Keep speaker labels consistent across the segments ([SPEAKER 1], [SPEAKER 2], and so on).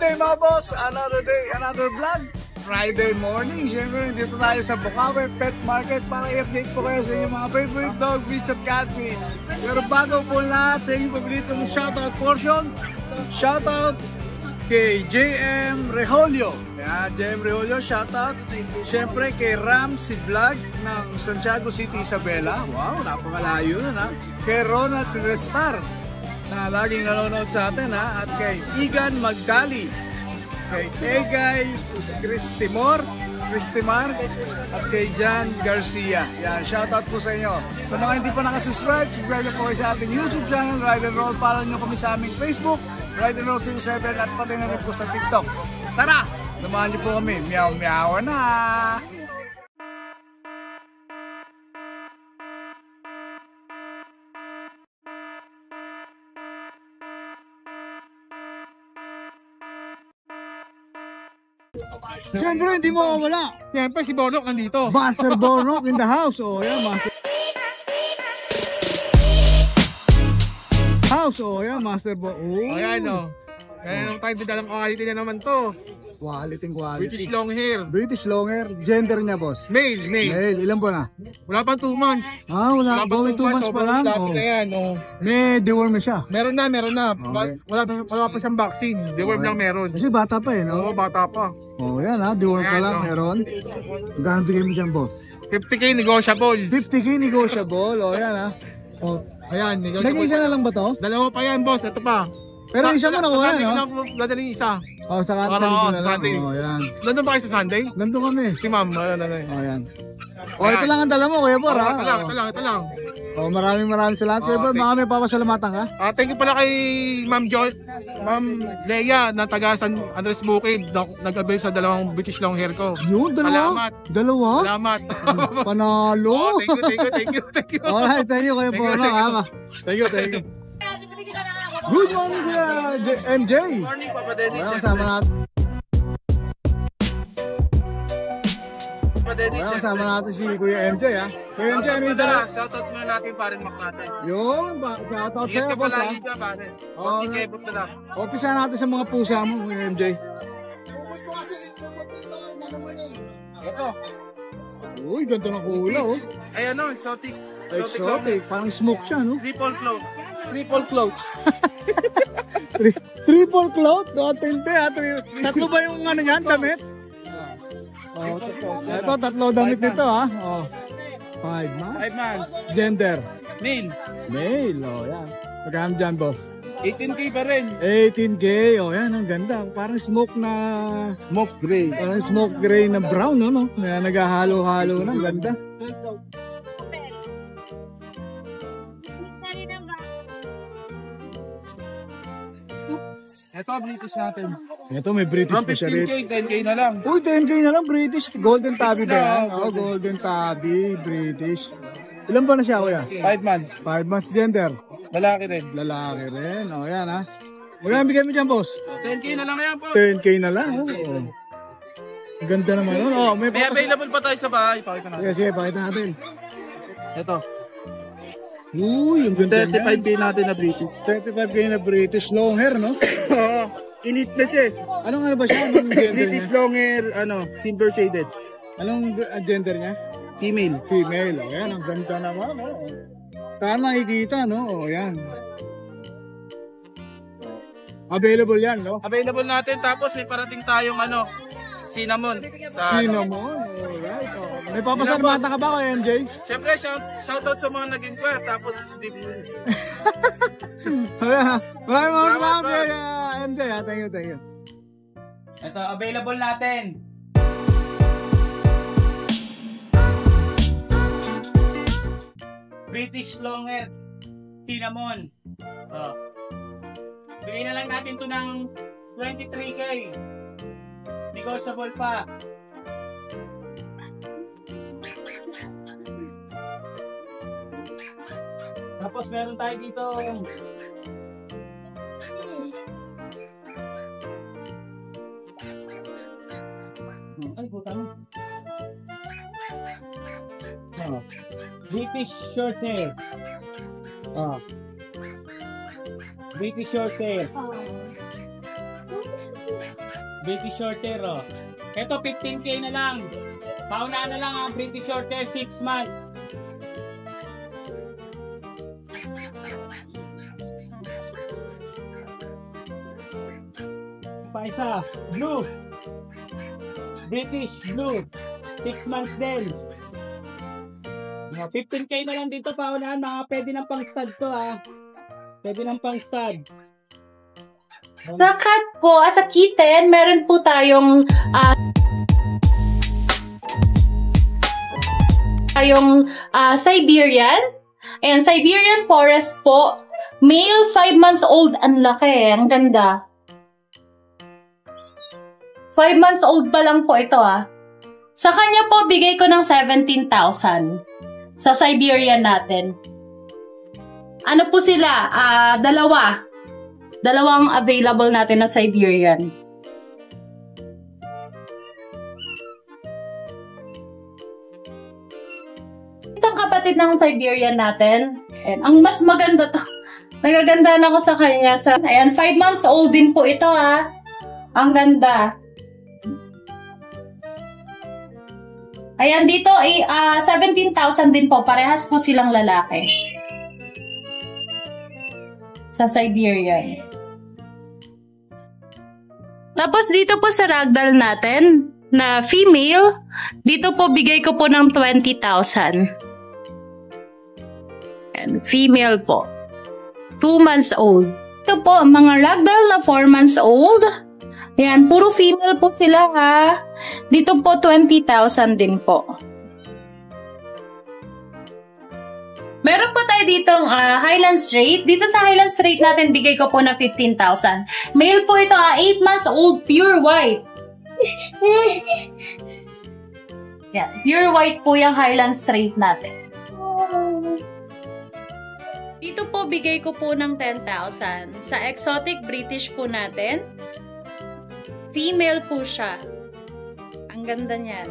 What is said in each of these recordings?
[SPEAKER 1] day mga boss, another day, another vlog. Friday morning, syempre dito tayo sa Bukawi Pet Market para i-update po kayo sa inyong mga favorite dog feeds at cat feeds. Pero bago po lahat sa inyong paboritong shoutout portion, shoutout kay JM Reholio. Yan, JM Reholio, shoutout. Syempre kay Ramsey Vlog ng Santiago City, Isabela. Wow, napakalayo yun ha. Kay Ronald Restar na laging nanonood sa atin ha. At kay Igan Magdali, kay Egay Cristimar at kay Jan Garcia. Yan, shoutout po sa inyo. Sa mga hindi pa nakasubscribe, subscribe na po kayo sa ating YouTube channel, Ride and Roll. Follow nyo kami sa aming Facebook, Ride and Roll 07, at pati na rin po sa TikTok. Tara! Samahan nyo po kami. Meow meow na!
[SPEAKER 2] Siyempre, hindi mo mawala.
[SPEAKER 1] Siyempre, si Bornok nandito.
[SPEAKER 2] Master Bornok in the house. Oh, yan, Master House. Oh, yan, Master Bornok.
[SPEAKER 1] Oh, yan, oh. Kaya naman tayo dalang quality na naman to.
[SPEAKER 2] Quality.
[SPEAKER 1] British long hair.
[SPEAKER 2] British long hair. Gender niya, boss?
[SPEAKER 1] Male.
[SPEAKER 2] Ilan po na?
[SPEAKER 1] Wala pa 2 months.
[SPEAKER 2] Ah, wala. Going 2 months pa lang.
[SPEAKER 1] Lapit na yan, oh.
[SPEAKER 2] May deworm siya.
[SPEAKER 1] Meron na.
[SPEAKER 2] Okay.
[SPEAKER 1] Wala pa siyang vaccine. Deworm lang meron.
[SPEAKER 2] Kasi bata pa eh, no?
[SPEAKER 1] Oo, bata pa.
[SPEAKER 2] Oh, yan ha. Deworm pa lang, meron. Magkano bigay mo dyan, boss?
[SPEAKER 1] 50k negotiable.
[SPEAKER 2] 50k negotiable. Oh, yan ha.
[SPEAKER 1] Oh, ayan, negotiable.
[SPEAKER 2] Nag-iisa na lang ba to?
[SPEAKER 1] Dalawa pa yan, boss. Ito pa.
[SPEAKER 2] Pero isa mo nakuha, no?
[SPEAKER 1] Dadaling isa.
[SPEAKER 2] Oh, sa Sunday na lang.
[SPEAKER 1] Sunday.
[SPEAKER 2] Oh, yan.
[SPEAKER 1] Nandun ba kayo sa Sunday?
[SPEAKER 2] Nandun kami.
[SPEAKER 1] Si ma'am.
[SPEAKER 2] Oh, yan. Oh, ito lang ang dala mo, Kuya Bor, ha?
[SPEAKER 1] Ito lang.
[SPEAKER 2] Oh, maraming salamat, Kuya Bor. Baka may papasalamatan ka?
[SPEAKER 1] Thank you pala kay Ma'am Leia na taga San Andres Bukid. Nag-avail sa 2 British long hair ko.
[SPEAKER 2] Yun, dalawa?
[SPEAKER 1] Salamat.
[SPEAKER 2] Panalo.
[SPEAKER 1] Thank you.
[SPEAKER 2] Alright, thank you, Kuya Bor. Thank you. Good morning, Kuya MJ.
[SPEAKER 1] Good morning, Papa Dennis.
[SPEAKER 2] Kasama natin si Kuya MJ, ha? Kuya MJ, ano yung dala?
[SPEAKER 1] Shoutout muna natin parin Mac natin.
[SPEAKER 2] Yun, shoutout sa'yo,
[SPEAKER 1] Ingat ka
[SPEAKER 2] boss, ha?
[SPEAKER 1] palagi dyan, pare. Kebot na lang.
[SPEAKER 2] Umpisa natin sa mga pusa mo, Kuya MJ.
[SPEAKER 1] Ito.
[SPEAKER 2] Uy, ganda ng kulay, oh.
[SPEAKER 1] Ay, exotic.
[SPEAKER 2] Exotic, parang smoke siya, no?
[SPEAKER 1] Triple cloth.
[SPEAKER 2] Triple cloth? Tinte, ha? Tatlo ba yung ano yan, damit? Oh, ito, 3 damit nito, ha? Oh. 5 months?
[SPEAKER 1] 5 months.
[SPEAKER 2] Gender?
[SPEAKER 1] Male,
[SPEAKER 2] oh, yan. Magkano dyan, boss?
[SPEAKER 1] 18k pa rin.
[SPEAKER 2] 18k, oh, yan, ang ganda. Parang smoke gray. Parang smoke gray na brown, no? Naghahalo-halo na, ganda.
[SPEAKER 1] Ito, British natin.
[SPEAKER 2] Ito, may British pa siya rin.
[SPEAKER 1] 10k na lang.
[SPEAKER 2] Uy, 10k na lang, British. Golden Tabby ba yan? Oh, Golden Tabby, British. Ilan ba na siya, Kuya?
[SPEAKER 1] 5 months.
[SPEAKER 2] 5 months. Gender?
[SPEAKER 1] Lalaki rin.
[SPEAKER 2] Oh, yan, ha? Magkano bigyan mo dyan, boss?
[SPEAKER 1] 10k na lang yan, boss.
[SPEAKER 2] 10k na lang, oh. Ganda naman yun. Oh,
[SPEAKER 1] may available pa tayo sa bahay. Pakita natin.
[SPEAKER 2] Sige, pakita natin.
[SPEAKER 1] Ito.
[SPEAKER 2] Uy, yung ganda
[SPEAKER 1] 35k natin na British.
[SPEAKER 2] 35k na British long hair, no?
[SPEAKER 1] Elite na siya.
[SPEAKER 2] Anong ba siya? Anong gender
[SPEAKER 1] British
[SPEAKER 2] niya?
[SPEAKER 1] long hair, silver shaded.
[SPEAKER 2] Anong gender niya?
[SPEAKER 1] Female.
[SPEAKER 2] Oh, yan, ang ganda naman, oh. Saan nakikita, no? Oh, yan. Available yan, no?
[SPEAKER 1] Available natin, tapos may parating tayong cinnamon.
[SPEAKER 2] Cinnamon, alright. Oh. May papasalamatan ka ba kay MJ?
[SPEAKER 1] Siyempre, shoutout sa mga nag-inquire, tapos
[SPEAKER 2] Maraming kay MJ, ha? Thank you.
[SPEAKER 3] Ito, available natin. British long hair, cinnamon. Oh. Bigay na lang natin to ng 23k. Negotiable pa. Tapos meron tayo dito. Ay, puta mo. British short hair. British short hair. British Shorthair, oh. Ito, 15K na lang. Paunaan na lang ang British Shorthair, 6 months. Pa isa, blue. British Blue. 6 months din. 15K na lang dito, paunahan. Mga pwede ng pang stud to, ha. Pwede ng pang stud.
[SPEAKER 4] Sa cat po, as a kitten, meron po tayong Siberian. Ayan, Siberian Forest po. Male, 5 months old. Ang laki, ang ganda. 5 months old pa lang po ito, ah. Sa kanya po, bigay ko ng 17,000. Sa Siberian natin. Ano po sila? Dalawang available natin na Siberian. Itong kapatid ng Siberian natin. And ang mas maganda to. Nagaganda na ako sa kanya. Ayan, 5 months old din po ito, ha. Ang ganda. Ayan, dito, 17,000 din po. Parehas po silang lalaki. Sa Siberian. Tapos, dito po sa ragdoll natin, na female, dito po, bigay ko po ng 20,000. And female po. 2 months old. Ito po, mga ragdoll na 4 months old. Ayan, puro female po sila, ha. Dito po, 20,000 din po. Meron po tayo ditong Highland Straight. Dito sa Highland Straight natin, bigay ko po na 15,000. Male po ito, 8 months old, pure white. Yan, pure white po yung Highland Straight natin. Dito po, bigay ko po ng 10,000. Sa exotic British po natin, female po siya. Ang ganda niyan.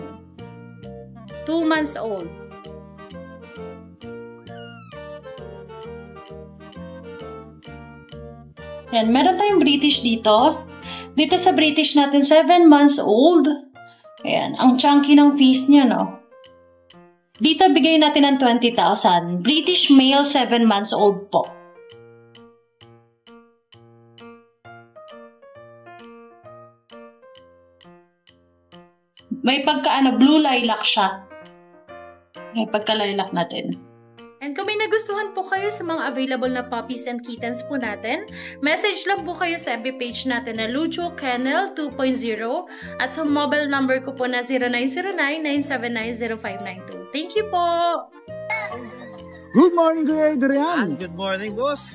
[SPEAKER 4] 2 months old. Yan, meron tayong British dito. Dito sa British natin, 7 months old. Ayan, ang chunky ng face niya, no? Dito, bigay natin ng 20,000. British male, 7 months old po. May blue lilac siya. May pagka-lilac natin. And kung may nagustuhan po kayo sa mga available na puppies and kittens po natin, message lang po kayo sa FB page natin na Lucho Kennel 2.0 at sa mobile number ko po na 0909-979-0592. Thank you po!
[SPEAKER 2] Good morning, Kuya Adrian.
[SPEAKER 5] Good morning, boss.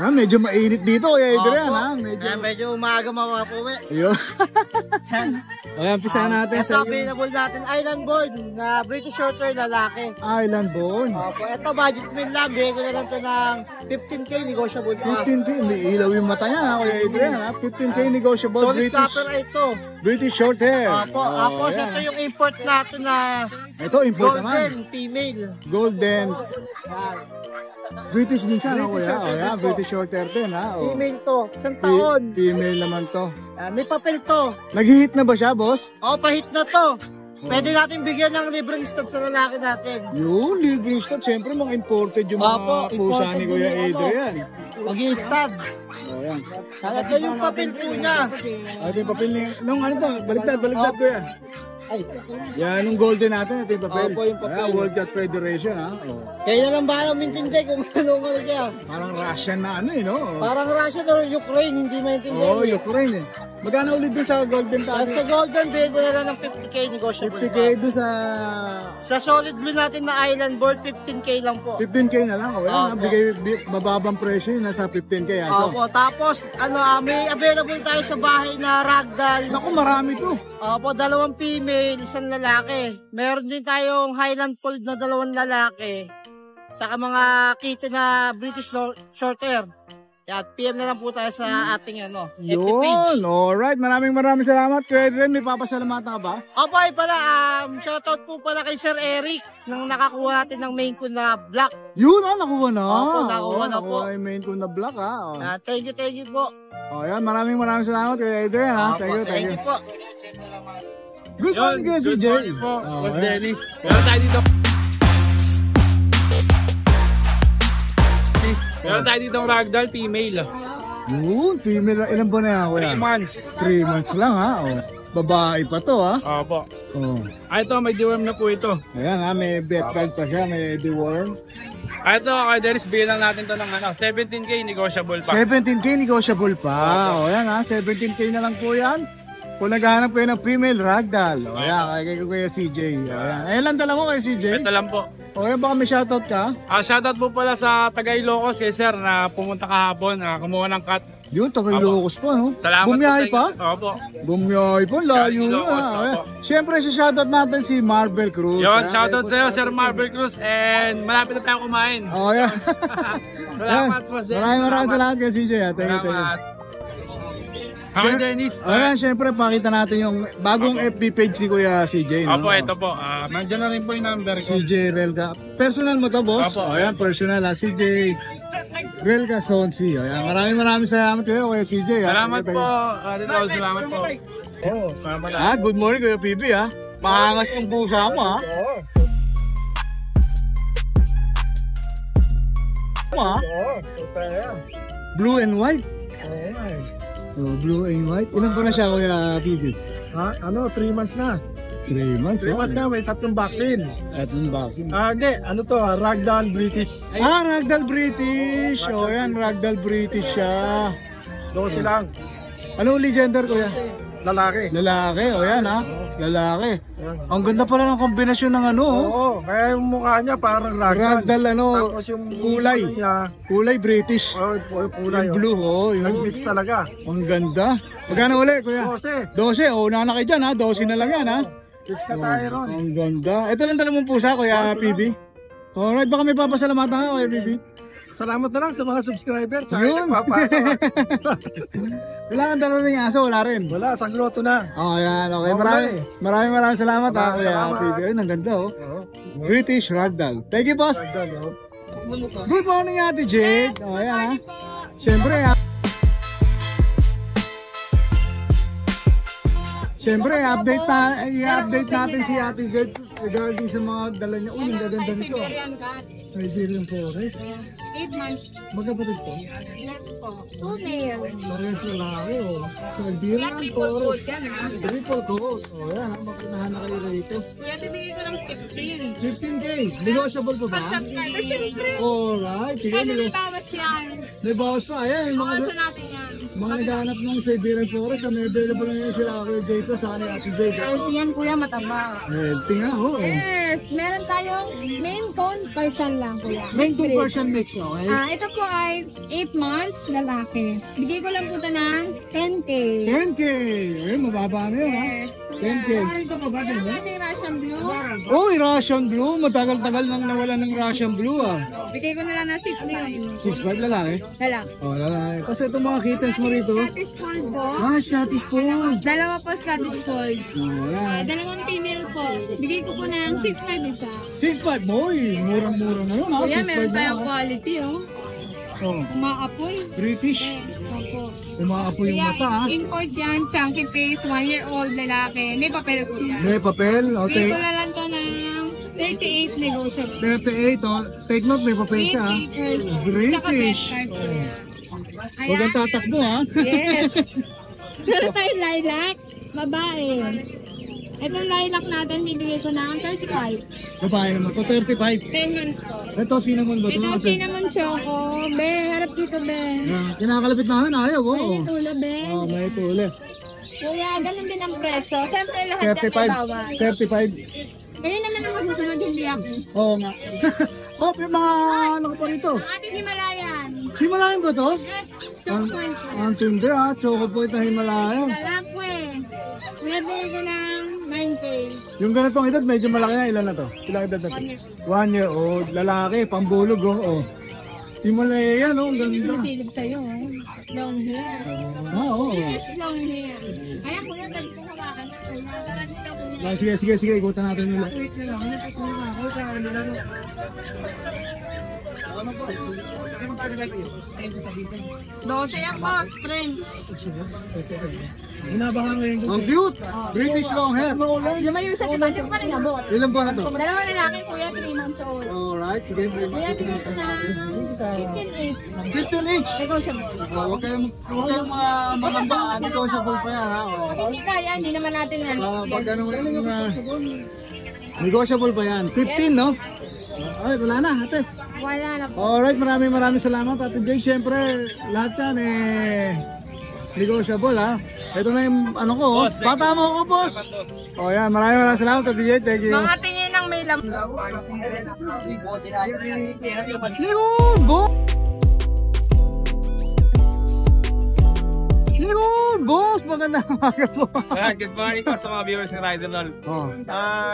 [SPEAKER 2] Medyo mainit dito, Kuya Adrian, ha?
[SPEAKER 5] Medyo umaga mapapuwi.
[SPEAKER 2] Ayun. Ayan, pisa natin sa
[SPEAKER 5] available natin, Island Born na British Shorthair lalaki.
[SPEAKER 2] Island Born.
[SPEAKER 5] Opo, ito budget meal lang. Bigay ko na lang ito ng 15K negotiable pa.
[SPEAKER 2] 15K, may ilaw yung mata niya, ha, Kuya Adrian, ha? 15K negotiable.
[SPEAKER 5] Solid copper ito.
[SPEAKER 2] British Shorthair.
[SPEAKER 5] Opo, tapos ito yung import natin na
[SPEAKER 2] ito, import
[SPEAKER 5] golden
[SPEAKER 2] naman.
[SPEAKER 5] Female.
[SPEAKER 2] Golden. British din siya, no,
[SPEAKER 5] British
[SPEAKER 2] Kuya?
[SPEAKER 5] Shorthair
[SPEAKER 2] Ayan,
[SPEAKER 5] po.
[SPEAKER 2] British Shorthair din, ha? Oh.
[SPEAKER 5] Female to. Isang taon.
[SPEAKER 2] Female naman to.
[SPEAKER 5] May papel to.
[SPEAKER 2] Nag-hit na ba siya, boss?
[SPEAKER 5] Pahit na to. Pwede natin bigyan ng libreng stud sa lalaki natin.
[SPEAKER 2] Yung libreng stud, siyempre mga imported yung mga pusa ni Kuya Adrian.
[SPEAKER 5] Mag-i-stud.
[SPEAKER 2] Ayan.
[SPEAKER 5] Ito yung papel po niya.
[SPEAKER 2] Ito yung papel niya. Nung ano to? Baliktad, Kuya. Yan, yung golden natin, ito yung papel.
[SPEAKER 5] Opo, yung papel.
[SPEAKER 2] Ayan, World Cat Federation, ha? Oh.
[SPEAKER 5] Kaya na lang ba mintindi kung anong ano kaya?
[SPEAKER 2] Parang Russian na ano, no?
[SPEAKER 5] Parang Russia or Ukraine, hindi maintindihan.
[SPEAKER 2] Oo, Ukraine, eh. Magkano ulit dun sa golden
[SPEAKER 5] At
[SPEAKER 2] package?
[SPEAKER 5] sa golden, bigay ko na lang ng 50K negotiable.
[SPEAKER 2] 50K dun sa...
[SPEAKER 5] Sa solid blue natin na island board, 15K lang po.
[SPEAKER 2] 15K na lang, oh. Yan,
[SPEAKER 5] Opo.
[SPEAKER 2] mababang presyo yun, nasa 15K, ha? So,
[SPEAKER 5] Opo, tapos may available tayo sa bahay na ragdoll.
[SPEAKER 2] naku, marami to.
[SPEAKER 5] Opo, 2 female, 1 lalaki. Meron din tayong Highland Fold na 2 lalaki. Saka mga kitten na British Shorthair. Yan, PM na lang po tayo sa ating FB
[SPEAKER 2] Yun,
[SPEAKER 5] page.
[SPEAKER 2] alright. Maraming salamat. Kuya Adrian, may papasalamatan ka ba?
[SPEAKER 5] Opo, ay pala, shoutout po pala kay Sir Eric nang nakakuha natin ng main ko na black.
[SPEAKER 2] Yun, nakuha na.
[SPEAKER 5] Opo, nakuha na po.
[SPEAKER 2] Nakuha yung main ko na black, ha. Oh.
[SPEAKER 5] Thank you po.
[SPEAKER 2] Oh, yan. Maraming salamat, Kuya Adrian, ha.
[SPEAKER 5] Opo,
[SPEAKER 2] Thank you.
[SPEAKER 5] po.
[SPEAKER 2] Good morning, Kuya CJ.
[SPEAKER 3] po,
[SPEAKER 2] Oh,
[SPEAKER 3] Boss
[SPEAKER 2] yan.
[SPEAKER 3] Dennis. Meron tayo dito. Meron tayo dito ragdoll female.
[SPEAKER 2] Yun, female. Ilan ba na yan, Kuya?
[SPEAKER 3] 3 months.
[SPEAKER 2] 3 months lang, ha. Oh. Babae pa to, ha.
[SPEAKER 3] Opo.
[SPEAKER 2] Oh.
[SPEAKER 3] Ito, may deworm na po ito.
[SPEAKER 2] Ayan, ha. May vet card pa siya. May deworm.
[SPEAKER 3] Ito, kay Dennis, bigyan lang natin to ng 17K, negotiable pa.
[SPEAKER 2] 17K negotiable pa. O yan ha, 17K na lang po yan. Kung naghahanap kayo ng female ragdoll. O yan, kay Kuya CJ. O yan. Ayan lang dala mo kay CJ.
[SPEAKER 3] Ito lang po.
[SPEAKER 2] O yan, baka may shoutout ka.
[SPEAKER 3] Shoutout po pala sa taga Ilocos kay Sir na pumunta kahapon, kumuha ng cut.
[SPEAKER 2] Yun, takay Ilocos pa, no?
[SPEAKER 3] Salamat
[SPEAKER 2] Bumiyahe
[SPEAKER 3] po
[SPEAKER 2] pa?
[SPEAKER 3] sa inyo. Opo.
[SPEAKER 2] Bumiyahe pa, layo na.
[SPEAKER 3] Ilocos,
[SPEAKER 2] O yan.
[SPEAKER 3] opo.
[SPEAKER 2] Siyempre, si shoutout natin si Marvel Cruz.
[SPEAKER 3] Yun,
[SPEAKER 2] Ayan,
[SPEAKER 3] shoutout
[SPEAKER 2] kay-
[SPEAKER 3] sa'yo, Sir Marvel Cruz, and malapit na tayo kumain.
[SPEAKER 2] O yan.
[SPEAKER 3] Salamat po, Sir.
[SPEAKER 2] Maraming salamat kay CJ. Ha. Thank you.
[SPEAKER 3] Salamat. Hi, Dennis.
[SPEAKER 2] Ayan, siyempre, pakita natin yung bagong FB page ni Kuya CJ. No?
[SPEAKER 3] Opo, ito po. Nandiyan na rin po yung number ko.
[SPEAKER 2] CJ Relga. Personal mo to, boss?
[SPEAKER 3] Opo.
[SPEAKER 2] Ayan, personal ha. CJ Relga Sonsi. Ayan, maraming salamat kayo, Kuya CJ. Ha?
[SPEAKER 3] Salamat po. Rizal, salamat po. Oh, sama na.
[SPEAKER 2] Good morning, Kuya PB ha. Maangas yung pusa mo ha. Blue and white. Oh, blue and white. Ilan pa na siya, Kuya PB?
[SPEAKER 1] 3 months na.
[SPEAKER 2] 3 months.
[SPEAKER 1] 3 months na, may 3 vaccine.
[SPEAKER 2] At yung vaccine.
[SPEAKER 1] Hindi, Ragdoll British.
[SPEAKER 2] Ragdoll British. O yan, Ragdoll British siya.
[SPEAKER 1] 12 lang,
[SPEAKER 2] Ano uli gender, Kuya?
[SPEAKER 1] lalaki.
[SPEAKER 2] Lalaki, o yan ha. Lalaki. Ang ganda pala ng kombinasyon ng ano. Oh.
[SPEAKER 1] Oo, kaya yung mukha niya parang ragdoll.
[SPEAKER 2] Ragdoll ano,
[SPEAKER 1] Tapos yung
[SPEAKER 2] kulay.
[SPEAKER 1] niya,
[SPEAKER 2] Kulay British.
[SPEAKER 1] kulay.
[SPEAKER 2] Yung blue, oh. Yung,
[SPEAKER 1] Nag-mix talaga.
[SPEAKER 2] ang ganda. Magkano uli, Kuya? 12, oh, na kayo dyan ha. 12 na lang yan ha.
[SPEAKER 1] Fix na tayo ron.
[SPEAKER 2] Ang ganda. Ito lang dala mong pusa, Kuya PB. Alright, baka may papasalamatan ka, Kuya PB.
[SPEAKER 1] Salamat na lang sa mga subscriber. Tsaka
[SPEAKER 2] Yun. Kailangan dala rin yung aso, wala rin.
[SPEAKER 1] Wala, sa groto na.
[SPEAKER 2] Oh, yan. Okay,
[SPEAKER 1] Wala
[SPEAKER 2] maraming salamat ha,
[SPEAKER 1] Maraming
[SPEAKER 2] Kuya
[SPEAKER 1] salamat.
[SPEAKER 2] PB. Ayun, ang ganda oh. British Ragdoll. Thank you, boss. Good morning, Ate Jade. Oh, yan ha. Siyempre, i-update natin si Ate Jade regarding sa mga dala niya. Uy, ang gaganda nito.
[SPEAKER 6] Siberian cat.
[SPEAKER 2] Siberian Forest.
[SPEAKER 6] 8 months.
[SPEAKER 2] Magkapatid po.
[SPEAKER 6] Yes po. 2 male.
[SPEAKER 2] Parehas lalaki oh. Siberian
[SPEAKER 6] Triple coat
[SPEAKER 2] Forest.
[SPEAKER 6] yan ha.
[SPEAKER 2] Triple coat. Oh, yan. Magpinahan na kayo rito.
[SPEAKER 6] Kuya, bibigay ko ng 15.
[SPEAKER 2] 15K. Negotiable pa ba?
[SPEAKER 6] Pag subscriber, syempre.
[SPEAKER 2] Alright. Sige,
[SPEAKER 6] Pwede may bawas yan.
[SPEAKER 2] may bawas pa. Ayan, yung mga,
[SPEAKER 6] Bawasan natin yan.
[SPEAKER 2] mga naghahanap ng Siberian Forest. May available na yan sila kay Jason sa kanila Ate Jade.
[SPEAKER 6] Healthy yan kuya, mataba.
[SPEAKER 2] Healthy nga, oh.
[SPEAKER 6] Yes, meron tayong main cone Persian lang kuya.
[SPEAKER 2] Main two Persian mix, okay?
[SPEAKER 6] Ito po ay 8 months lalaki. Bigay ko lang po ito ng 10K.
[SPEAKER 2] 10K. Eh, mababa na yun, ha?
[SPEAKER 6] Yes.
[SPEAKER 2] 10K.
[SPEAKER 6] Meron natin yung Russian Blue.
[SPEAKER 2] Uy, Russian Blue. Matagal-tagal nang nawala ng Russian Blue, ah.
[SPEAKER 6] Bigay ko na lang ng 6
[SPEAKER 2] 6'5" lalaki.
[SPEAKER 6] Lalaki.
[SPEAKER 2] Oh, lalaki. Kasi itong mga kittens mo rito.
[SPEAKER 6] Scottish Fold po.
[SPEAKER 2] Scottish Fold.
[SPEAKER 6] Dalawa po Scottish Fold.
[SPEAKER 2] Oh, yan.
[SPEAKER 6] Dalawang female po. Bigay ko po ng 6'5" isa.
[SPEAKER 2] 6'5" mo, eh. Murang-mura na yun, ha?
[SPEAKER 6] Kuya,
[SPEAKER 2] 6'5"
[SPEAKER 6] meron
[SPEAKER 2] na,
[SPEAKER 6] tayong
[SPEAKER 2] ha?
[SPEAKER 6] quality oh.
[SPEAKER 2] Oh,
[SPEAKER 6] Umaapoy.
[SPEAKER 2] British.
[SPEAKER 6] Opo.
[SPEAKER 2] Umaapo yung
[SPEAKER 6] Kuya,
[SPEAKER 2] mata, ha?
[SPEAKER 6] import yan, chunky face, 1-year-old lalaki. May papel po yan.
[SPEAKER 2] May papel.
[SPEAKER 6] Bigay
[SPEAKER 2] Okay.
[SPEAKER 6] ko na lang to ng 38 negotiable.
[SPEAKER 2] 38, oh. Take note, may papel siya, ha? British. Huwag kang tatakbo, ha?
[SPEAKER 6] Yes. Meron tayong lilac, babae. Itong lilac natin, bibigay ko ng 35.
[SPEAKER 2] Babae naman to, 35.
[SPEAKER 6] 10 months po.
[SPEAKER 2] Ito, cinnamon ba ito?
[SPEAKER 6] Ito, cinnamon choco. Be, harap dito, be.
[SPEAKER 2] Kinakalapit namin, ayaw,
[SPEAKER 6] May
[SPEAKER 2] oh.
[SPEAKER 6] tulo, be.
[SPEAKER 2] Oh, may tuli.
[SPEAKER 6] Kuya, ganun din ang preso. Siyempre, lahat yan may bawal.
[SPEAKER 2] 35.
[SPEAKER 6] Ngayon naman ang masusunod, hindi ako.
[SPEAKER 2] Oo nga. Oh, may mga ano ka pa rito?
[SPEAKER 6] Ang ating Himalayan.
[SPEAKER 2] Himalayan ba to?
[SPEAKER 6] Yes, choco point po.
[SPEAKER 2] Ang tindi ha, choco point na Himalayan.
[SPEAKER 6] Lalak po eh. Kuya, bigay ko ng 9K.
[SPEAKER 2] Yung ganitong edad, medyo malaki na. Ilan na to? Ilang edad na to? 1 year old. Lalaki, pambulog oh. Oh. Himalayan, no? Ang ganda.
[SPEAKER 6] Silip sa'yo, oh. Long hair.
[SPEAKER 2] Oo.
[SPEAKER 6] Yes, long hair. Kaya kuya, pwede ko hawakan na.
[SPEAKER 2] Sige, ikutan natin nila.
[SPEAKER 6] Dose yan, boss, friend.
[SPEAKER 2] Ang cute! British long hair.
[SPEAKER 6] Yung may isa, diba? Hindi ko pa rin abot.
[SPEAKER 2] Ilan ba na to?
[SPEAKER 6] Dalawang lalaki, kuya, 3 months old.
[SPEAKER 2] Alright, sige.
[SPEAKER 6] Kuya, bigyan ko na
[SPEAKER 2] 15 each.
[SPEAKER 6] 15 each.
[SPEAKER 2] Huwag kayong magamba. Negotiable pa yan, ha?
[SPEAKER 6] Pag hindi kaya, hindi naman natin
[SPEAKER 2] Pag ano negotiable pa yan. 15, no? Ay, wala na, ate.
[SPEAKER 6] Wala na po.
[SPEAKER 2] Alright, maraming salamat, Ate Jake. Siyempre, lahat yan, negotiable, ha? Ito na yung, ano ko, bata mo ko, boss. O, yan, maraming salamat, Ate Jake. Thank you.
[SPEAKER 6] Mga tingin ng may lam.
[SPEAKER 2] Yun, boss! Yun, boss! Magandang umaga po.
[SPEAKER 7] Good morning po sa mga viewers ng Rider Lol.
[SPEAKER 2] Oh.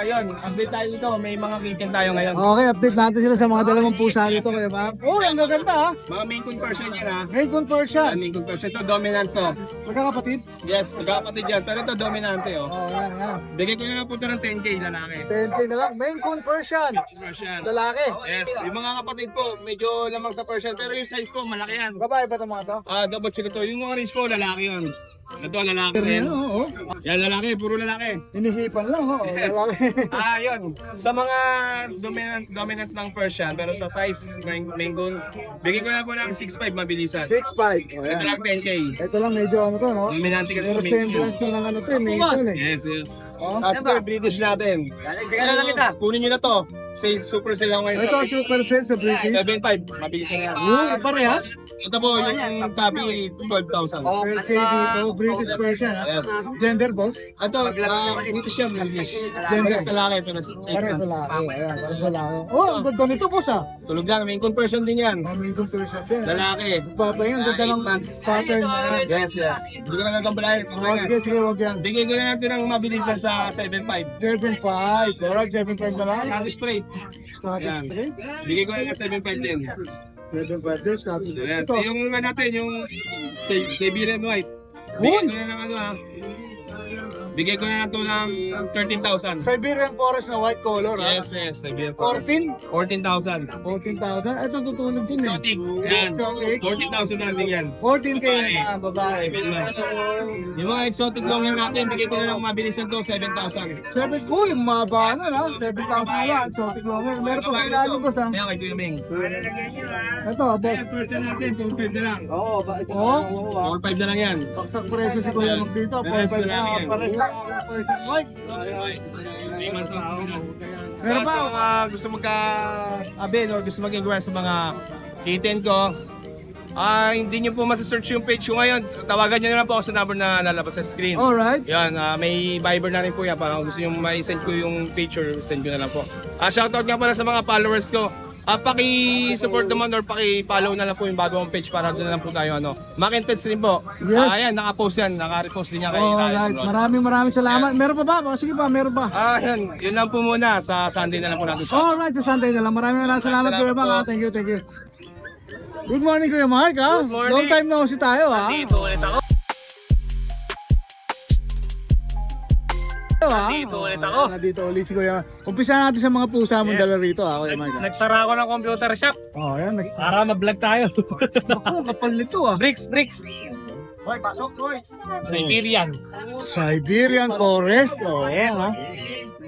[SPEAKER 7] Yun, update tayo dito. May mga kitten tayo ngayon.
[SPEAKER 2] Okay, update natin sila sa mga dalawang pusa dito, kaya ba? Oh, ang gaganda, ha?
[SPEAKER 7] Mga main conversion yan ha.
[SPEAKER 2] Hey, conversion.
[SPEAKER 7] Main conversion. Ito, dominant to.
[SPEAKER 2] Magkakapatid?
[SPEAKER 7] Yes, magkakapatid yan. Pero ito, dominante oh.
[SPEAKER 2] Oh, yan.
[SPEAKER 7] Bigay ko na po ito ng 10K lalaki.
[SPEAKER 2] 10K na lang. Main conversion.
[SPEAKER 7] Persian.
[SPEAKER 2] Lalaki.
[SPEAKER 7] Yes, yung mga kapatid po, medyo lamang sa Persian. Pero yung size po, malaki yan.
[SPEAKER 2] Babae ba ito mga to?
[SPEAKER 7] Double check ito. Yung mga range po, lalaki yun. Ito, lalaki rin.
[SPEAKER 2] Oo.
[SPEAKER 7] Yan, lalaki. Puro lalaki.
[SPEAKER 2] Hinihipan lang, oh. Lalaki.
[SPEAKER 7] Yun. Sa mga dominant ng Persian, pero sa size, mango, bigay ko na po ng 6'5", mabilisan.
[SPEAKER 2] 6'5". Oh,
[SPEAKER 7] Ito
[SPEAKER 2] yan.
[SPEAKER 7] lang 10K.
[SPEAKER 2] Ito lang medyo ano to, no?
[SPEAKER 7] Dominante kasi
[SPEAKER 2] Pero
[SPEAKER 7] sa Maine
[SPEAKER 2] semblance na lang ano to, main tune, eh.
[SPEAKER 7] Yes, yes.
[SPEAKER 2] Oh.
[SPEAKER 7] Tapos ito, British natin. Kunin nyo na to. Say, super sila ngayon.
[SPEAKER 2] Ito, super set sa British.
[SPEAKER 7] 7'5", mabilis na yan.
[SPEAKER 2] Parehas?
[SPEAKER 7] Ito po, yung tabi, 12,000.
[SPEAKER 2] 12K dito, British Persian, ha?
[SPEAKER 7] Yes.
[SPEAKER 2] Gender, boss?
[SPEAKER 7] Ito, dito siya, English.
[SPEAKER 2] Gender.
[SPEAKER 7] Para sa laki, pero
[SPEAKER 2] Parehas sa laki. Ayan, parehas sa laki. Oh, ang ganda nito, boss, ha?
[SPEAKER 7] tulog lang, main conversion din yan.
[SPEAKER 2] Main conversion din.
[SPEAKER 7] Lalaki.
[SPEAKER 2] Papa yun, ganda ng
[SPEAKER 7] 8 months.
[SPEAKER 2] pattern.
[SPEAKER 7] Yes, yes. Hindi ko na nagkambalayan.
[SPEAKER 2] Oh, sige, sige, wag yan.
[SPEAKER 7] Bigay ko na natin ng mabilisan sa 7.5.
[SPEAKER 2] 7.5. Alright, 7.5 na lang.
[SPEAKER 7] Scottish straight.
[SPEAKER 2] Scottish
[SPEAKER 7] Yan.
[SPEAKER 2] straight.
[SPEAKER 7] Bigay ko na ng 7.5 din.
[SPEAKER 2] 7.5 din, Scottish
[SPEAKER 7] So, yan.
[SPEAKER 2] straight. Ito,
[SPEAKER 7] Yung nga natin, yung Siberian White. Bigay ko na ng ano ha. Bigay ko na to ng 13,000.
[SPEAKER 2] Siberian Forest na white color, ha?
[SPEAKER 7] Yes, yes. Siberian Forest.
[SPEAKER 2] 14?
[SPEAKER 7] 14,000.
[SPEAKER 2] 14,000? Ito tutulog din, eh.
[SPEAKER 7] Exotic. Yan.
[SPEAKER 2] Exotic.
[SPEAKER 7] 14,000 na din yan.
[SPEAKER 2] 14K na, babae.
[SPEAKER 7] 7 months. Yung mga exotic long hair natin, bigay ko na lang mabilisan to, 7,000.
[SPEAKER 2] 7, uy, mababa na, ha? 7,000 na, exotic longer. Meron pa sa ilalim ko, sa?
[SPEAKER 7] Kaya kay Kuya Ming.
[SPEAKER 2] Ito, boss.
[SPEAKER 7] Ayan, person natin, 4.5 na lang.
[SPEAKER 2] Oh,
[SPEAKER 7] 4.5 na lang yan.
[SPEAKER 2] baksak presyo si Kuya Mag dito.
[SPEAKER 7] Yes,
[SPEAKER 2] 4.5
[SPEAKER 7] lalaki
[SPEAKER 2] na,
[SPEAKER 7] yan.
[SPEAKER 2] pares na person white.
[SPEAKER 7] 3 months na ako na.
[SPEAKER 2] Meron ba?
[SPEAKER 7] Sa mga gusto magka-abel or gusto mag-inquire sa mga kitten ko, hindi nyo po masasearch yung page ko ngayon. Tawagan nyo na lang po ako sa number na lalabas sa screen.
[SPEAKER 2] Alright.
[SPEAKER 7] Yan, may Viber na rin po yan. Para kung gusto nyo ma-send ko yung picture, send ko na lang po. Shoutout nga pala sa mga followers ko. Paki-support naman or paki-follow na lang po yung bagong page para doon na lang po tayo. Mac and Pets rin po.
[SPEAKER 2] Yes.
[SPEAKER 7] Ayan, naka-post yan. Naka-repost din yan kay
[SPEAKER 2] Alright. Maraming salamat. Meron pa ba? Sige pa, meron pa.
[SPEAKER 7] Yun lang po muna. Sa Sunday na lang po natin siya.
[SPEAKER 2] Alright, sa Sunday na lang. Maraming salamat, Kuya Bang, ha? Thank you. Good morning, Kuya Mark, ha?
[SPEAKER 7] Good morning.
[SPEAKER 2] Long time na kasi tayo, ha?
[SPEAKER 7] Dito ulit ako.
[SPEAKER 2] Dito ulit si Kuya. Umpisa natin sa mga pusa mong dala rito, ha, Kuya Mark.
[SPEAKER 3] Nagsara ako ng computer shop
[SPEAKER 2] Oh, yan.
[SPEAKER 3] para ma-vlog tayo.
[SPEAKER 2] Kapal nito, ha?
[SPEAKER 3] Bricks.
[SPEAKER 7] Hoy, pasok, hoy.
[SPEAKER 3] Siberian.
[SPEAKER 2] Siberian Forest. Oh, yan, ha?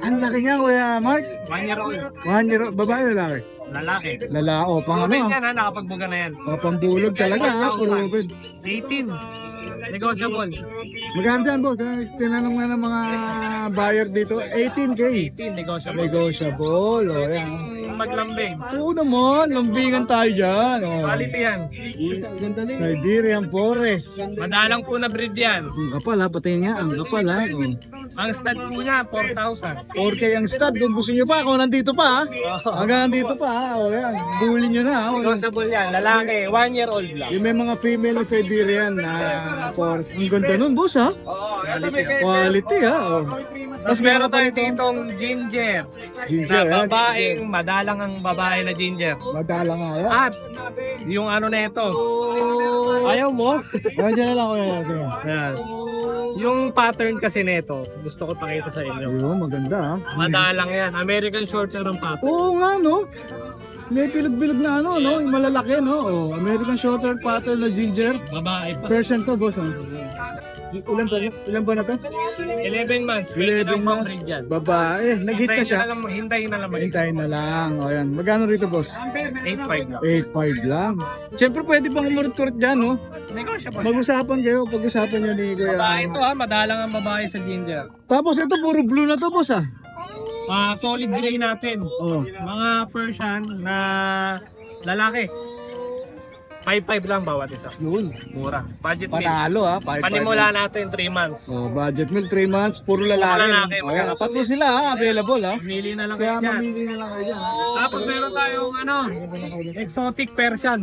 [SPEAKER 2] Ang laki niya, Kuya Mark.
[SPEAKER 3] 1 year old.
[SPEAKER 2] 1 year, babae o lalaki?
[SPEAKER 3] Lalaki.
[SPEAKER 2] Lalao, pang ano,
[SPEAKER 3] Proven
[SPEAKER 2] ha?
[SPEAKER 3] yan ha, nakapagbuga na yan.
[SPEAKER 2] Pambulog talaga, ha? Proven.
[SPEAKER 3] 18. Negotiable.
[SPEAKER 2] Magkano dyan, boss? Tinanong na ng mga buyer dito. 18K.
[SPEAKER 3] 18, negotiable.
[SPEAKER 2] Negotiable. O, yan.
[SPEAKER 3] Maglambing.
[SPEAKER 2] Oo naman, lambingan tayo dyan. O.
[SPEAKER 3] Quality yan.
[SPEAKER 2] Siberian Forest.
[SPEAKER 3] Madalang po na breed yan.
[SPEAKER 2] Ang kapal, ha? Pati nga, ang kapal, ha? O.
[SPEAKER 3] Ang stud po niya, 4,000.
[SPEAKER 2] 4K ang stud. Kung gusto nyo pa, kung nandito pa, ha? Hanggang nandito pa, ha? O, yan. Bully nyo na, ha? O,
[SPEAKER 3] Negotiable yan. Lalaki, 1 year old lang.
[SPEAKER 2] yung may mga female na Siberian na Forest. Ang ganda nun, boss, ha? Quality, ha? O.
[SPEAKER 3] Tapos meron tayo ditong ginger.
[SPEAKER 2] Ginger,
[SPEAKER 3] Na
[SPEAKER 2] ha?
[SPEAKER 3] babaeng madalang madalang ang babae na ginger.
[SPEAKER 2] Madala nga yan.
[SPEAKER 3] At yung ano na ito. Ayaw mo?
[SPEAKER 2] Nandiyan na lang kuya.
[SPEAKER 3] Ayan. Yung pattern kasi nito, gusto ko pakita sa inyo.
[SPEAKER 2] Ayun, maganda ha.
[SPEAKER 3] Madalang yan. American Shorthair ang pattern.
[SPEAKER 2] Oo nga no. May bilog-bilog na ano, no? Yung malalaki, no? Oh, American Shorthair pattern na ginger.
[SPEAKER 3] Babae pa.
[SPEAKER 2] Persian to, boss. Ilan ba na to?
[SPEAKER 3] 11 months.
[SPEAKER 2] 11
[SPEAKER 3] 11
[SPEAKER 2] months.
[SPEAKER 3] months. Dyan.
[SPEAKER 2] Babae. Nag-hit ka siya.
[SPEAKER 3] Hintayin na lang.
[SPEAKER 2] Hintayin na lang. O yan. Magkano rito, boss?
[SPEAKER 3] 8.5 lang.
[SPEAKER 2] 8.5 lang. Siyempre, pwede pang umurot-kurot dyan, no?
[SPEAKER 3] Negotiable.
[SPEAKER 2] Mag-usapan kayo. Pag-usapan nyo ni Kuya.
[SPEAKER 3] Babae ito ha. Madalang ang babae sa ginger.
[SPEAKER 2] Tapos ito, puro blue na to, boss, ah.
[SPEAKER 3] Solid gray natin.
[SPEAKER 2] Oh.
[SPEAKER 3] Mga Persian na lalaki. 5.5 lang bawat isa.
[SPEAKER 2] Yun.
[SPEAKER 3] Mura. Budget meal.
[SPEAKER 2] Panalo, ha? 5.5.
[SPEAKER 3] Panimula natin 3 months.
[SPEAKER 2] Oh, budget meal, 3 months. Puro lalaki.
[SPEAKER 3] Puro lalaki,
[SPEAKER 2] O yan, tatlo sila, ha? Available, ha?
[SPEAKER 3] Pili na lang
[SPEAKER 2] Kaya
[SPEAKER 3] kayo dyan.
[SPEAKER 2] mamili na lang kayo dyan, ha?
[SPEAKER 3] Tapos meron tayong exotic Persian.